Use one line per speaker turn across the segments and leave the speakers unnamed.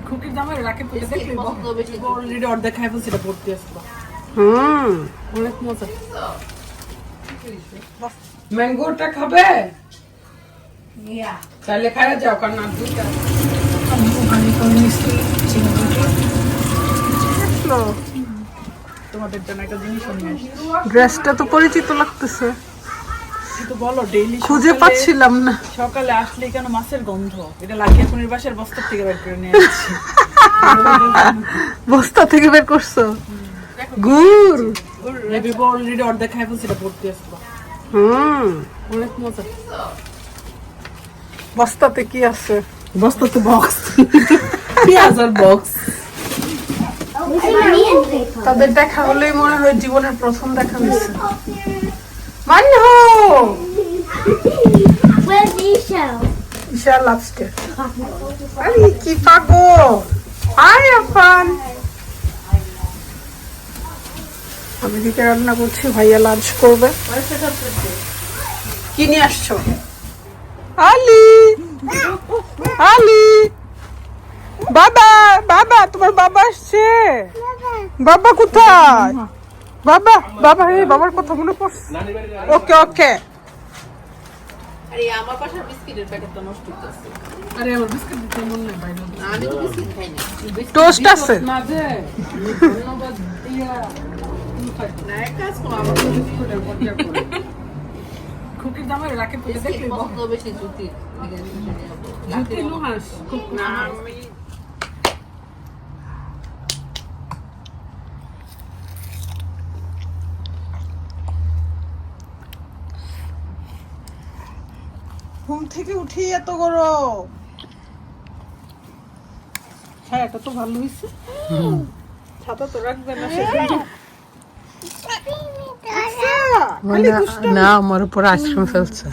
খুকির দামের রাখে পেটে দেখলি অলরেডি অর্ধেক খাই ফেলছি, এটা ভর্তি আসলো। অনেক মজা। ম্যাঙ্গোটা খাবে? চাইলে খাইয়া যাও, কারণ আর দুইটা তোমাদের জন্য একটা জিনিস নিয়ে আসছি।
ড্রেসটা তো পরিচিত লাগতেছে,
কিন্তু বলো ডেইলি
খুঁজে পাচ্ছিলাম না।
সকালে আসলে কেন মাছের গন্ধ? এটা লাগিয়ে কোনের বাসার বস্তা থেকে বের করে নিয়ে আসছি।
বস্তা থেকে বের করছো? গুড়
অলরেডি অর্ধেক খাই ফেলছি, এটা ভর্তি আসলো। অনেক মজা।
বস্তাতে কি আছে?
বস্তাতে বক্স, পেঁয়াজ আর বক্স।
তাদের দেখা হলেই মনে হয় জীবনের প্রথম দেখা হয়েছে। মান্য ঈশা লাভস্টে। আরে কি পাগো! হাই আফান, আমি দিকে রান্না করছি, ভাইয়া লাঞ্চ করবে। কি নিয়ে আসছো? আলি আলি, বাবা বাবা, তোমার বাবা আসছে। বাবা কোথায়? বাবা বাবা, এই বাবার কথা মনে পড়ছে। ওকে ওকে।
আরে আমার পাশার বিস্কিটের প্যাকেটটা নষ্ট হইতাছে।
আরে আমার বিস্কুট দিতে মন নেই ভাই।
আমি তো বিস্কিট খাই না।
টোস্ট আছে
না যে ধন্যবাদ দিয়া
না এক কাজ করো, আমার
বিস্কুটের মজা করে। খুকির দামের রাখে পেটে দেখলি
পছন্দ বেশি জুতি।
জুতি নুহাস খুব
না
আমি
ঘুম থেকে উঠি এত গরম।
হ্যাঁ, এটা তো ভালো হয়েছে। ছাতা তো রাখবে না
না, আমার উপর আইসক্রিম ফেলছে।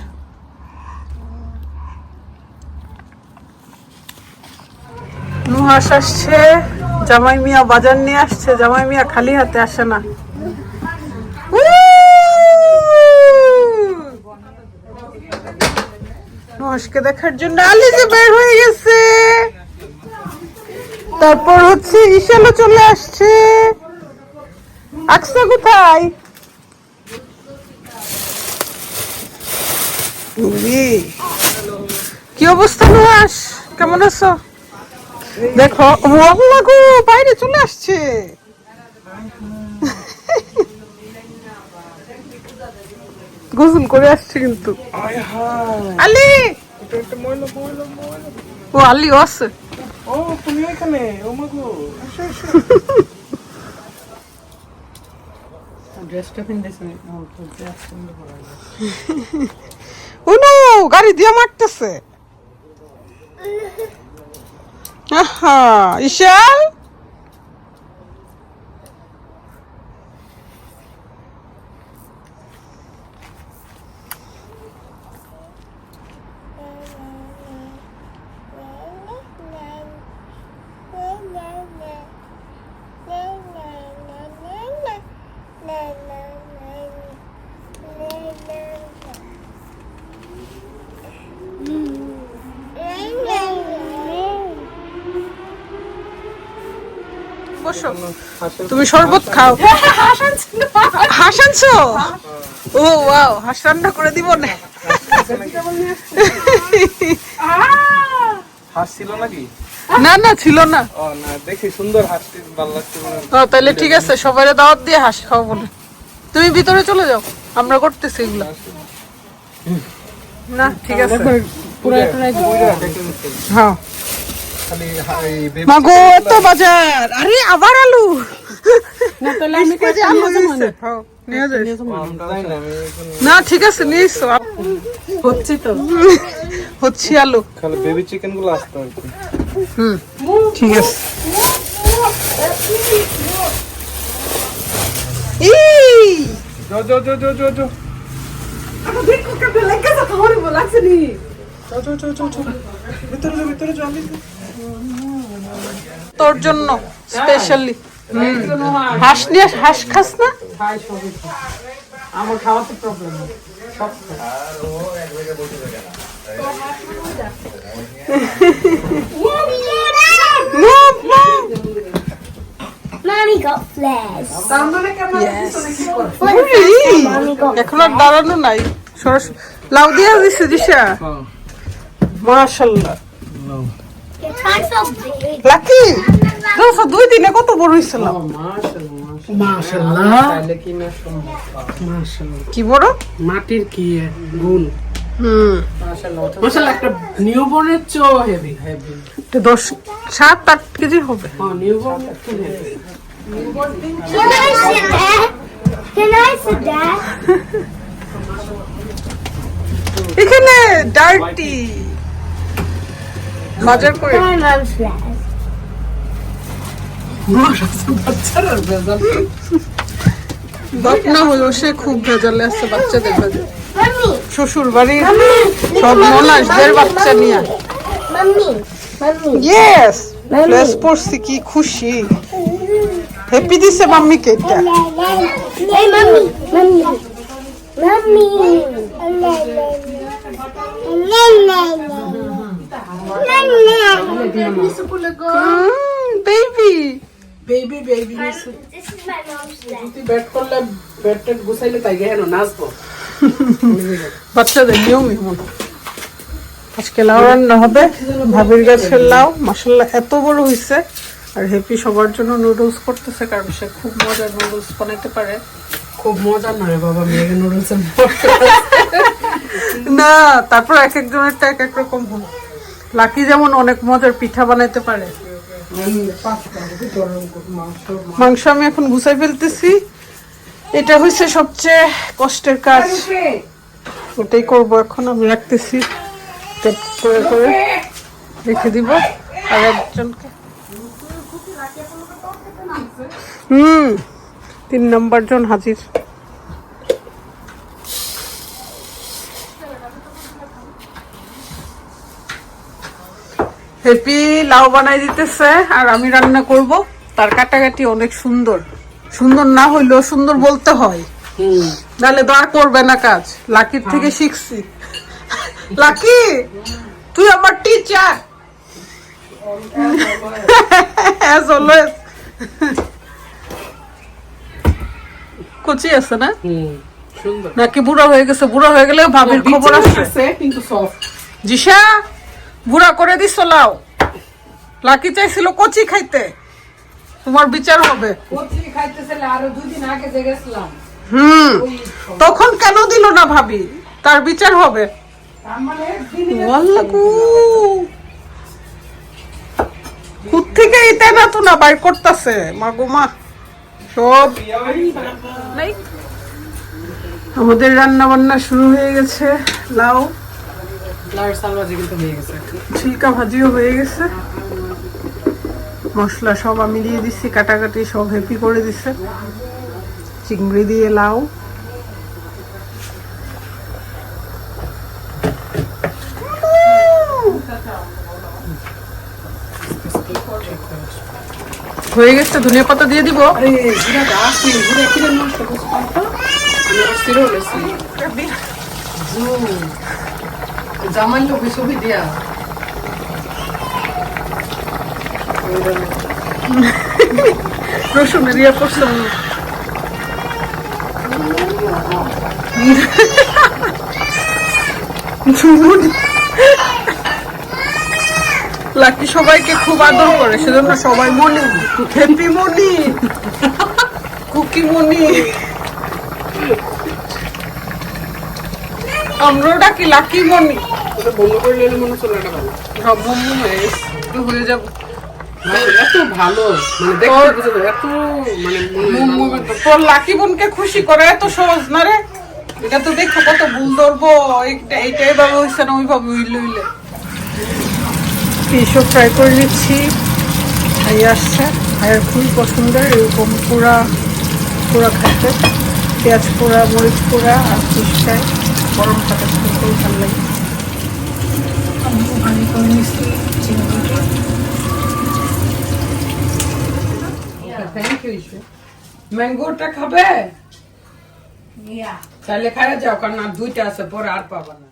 নুহাস আসছে, জামাই মিয়া বাজার নিয়ে আসছে। জামাই মিয়া খালি হাতে আসে না। নুহাসকে দেখার জন্য আলিজে বের হয়ে গেছে। তারপর হচ্ছে ঈশানও চলে আসছে। আকসা কোথায়? কি অবস্থা নুহাস, কেমন আছো? দেখো আল্লাহ গো, বাইরে চলে আসছে। গোসল করে আসছে কিন্তু। আলি, ও আলিও আছে।
ও তুমি এখানে? ও মাগো, ড্রেসটা পিনতেছ না? ও তো ড্রেস সুন্দর করা যায়।
ও নো, গাড়ি দিয়ে মারতেছে। আহা ঈশান, বসো। তুমি শরবত খাও। হাঁস আনছো? ও ওয়াও, হাঁস রান্না করে দিব না?
হাঁস ছিল নাকি?
না না, ছিল না।
ও না, দেখি সুন্দর হাঁসটি ভালো লাগছে।
ও তাহলে ঠিক আছে, সবাইরে দাওয়াত দিয়ে হাঁস খাও বলে। তুমি ভিতরে চলে যাও, আমরা করতেছি এগুলো। না ঠিক আছে, হ্যাঁ। মাগো এত বাজার, আরে আবার আলু। না ঠিক আছে, নিয়ে এসো।
হচ্ছে তো,
হচ্ছে আলু।
খালি বেবি চিকেন গুলো আসতো আর কি।
ঠিক আছে।
যাও যাও যাও যাও যাও যাও। ভিতরে যাও।
তোর জন্য স্পেশালি হাঁস নিয়ে। হাঁস খাস না?
খাই সবই খাই। আমার খাওয়াতে প্রবলেম নেই, সব খাই।
Mommy got flares.
এখন আর দাঁড়ানো নাই সরাসরি লাউ দিয়া দিছে দিশা মাশাআল্লাহ
You're trying so big.
Lucky দেখো 2 দিনে কত বড় হইছিল
মাশাআল্লাহ
কি বড়
মাটির কি গুণ
হুম
মাশাআল্লাহ একটা নিউবর্নের চো হেভি
7-8 কেজি হবে
নিউবর্ন একটু heavy
Can I sit there? Can I sit there?
এখানে ডার্টি বাজার করে
My mom's flares.
বাচ্চারা বেজাল
বাপ না হলো সে খুব ভেজালে আছে বাচ্চাদের ভেজাল
Mommy.
শ্বশুর বাড়ির সব ননাসদের বাচ্চা নিয়ে
Mommy. Mommy.
ইয়েস ফ্লেস পড়ছি কি খুশি হ্যাপি দিছে মাম্মিকে এটা
Hey, mommy. Mommy. Mommy.
Baby
baby baby
This is my mom's flares.
তুই ব্যাট করলে ব্যাট টেট গুছাইলে তাই গেল নাচবো
বাচ্চাদের নিয়মই এমন আজকে লাউ রান্না হবে ভাবির গাছের লাউ মাশাআল্লাহ এত বড় হইছে আর হ্যাপি সবার জন্য নুডলস করতেছে কারণ সে খুব মজার নুডলস বানাইতে পারে
খুব মজা নয় বাবা মেয়ের নুডলস
না তারপর এক একজনেরটা এক এক রকম হয় লাকি যেমন অনেক মজার পিঠা বানাইতে পারে মাংস আমি এখন গুছাই ফেলতেছি এটা হচ্ছে সবচেয়ে কষ্টের কাজ ওটাই করব এখন আমি রাখতেছি টেপ করে করে রেখে দিব আর একজনকে 3 নম্বর জন হাজির হ্যাপি লাউ বানাই দিতেছে আর আমি রান্না করব তার কাটাকাটি অনেক সুন্দর সুন্দর না হইলেও সুন্দর বলতে হয় নাহলে তো আর করবে না কাজ লাকির থেকে শিখছি লাকি তুই আমার টিচার as always কচি আছে না
সুন্দর
নাকি বুড়া হয়ে গেছে বুড়া হয়ে গেলে ভাবির খবর আছে
কিন্তু সফট
জিশা বুড়া করে দিছ লাও লাকি চাইছিল কচি খাইতে তোমার বিচার হবে
কচি খাইতেছিলে আরো 2 দিন আগে যে গেছিলাম
তখন কেন দিল না ভাবি তার বিচার হবে
মানে
থেকে এটা না তো না বাইর করতেছে মা গো মা সব আমাদের রান্না বান্না শুরু হয়ে গেছে লাউ
লাউর সালবাজি কিন্তু হয়ে গেছে
ছিলকা ভাজিও হয়ে গেছে মশলা সব আমি দিয়ে দিচ্ছি কাটাকাটি সব হ্যাপি করে দিছে চিংড়ি দিয়ে লাউ হয়ে গেছে ধনিয়া পাতা দিয়ে দিব
আরে জিরা গাছ জিরা কিনে নষ্ট করছ পাতা আমি আবার সিরো লেছি জামাই লোক ছবি দিয়া
রসুনের ইয়ে করছে লাকি সবাইকে খুব আদর করে সেজন্য সবাই মনি হ্যাপি মনি কুকি মনি আমরা ডাকি লাকি মনি
ওটা বন্ধ করে নিলে মনে চলে এটা ভালো
সব মম্মু হয়ে যাবো
এত ভালো মানে দেখতে বুঝে যায় এত মানে
তোর লাকি বোনকে খুশি করা এত সহজ না রে এটা তো দেখো কত ভুল ধরবো এইটা এইভাবে হইছে না ওইভাবে হইলে ফিশও ফ্রাই করে নিচ্ছি খাই আসছে ভাইয়ের খুবই পছন্দের এরকম পোড়া পোড়া খাইতে পেঁয়াজ পোড়া মরিচ পোড়া আর ফিশ ফ্রাই গরম খাতে খুব ভালো লাগে আমি ভালো করে নিচ্ছি চিংড়িটা
থ্যাংক ইউ ম্যাঙ্গোটা খাবে চাইলে খাইয়া যাও কারণ আর 2টা আছে পরে আর পাবা না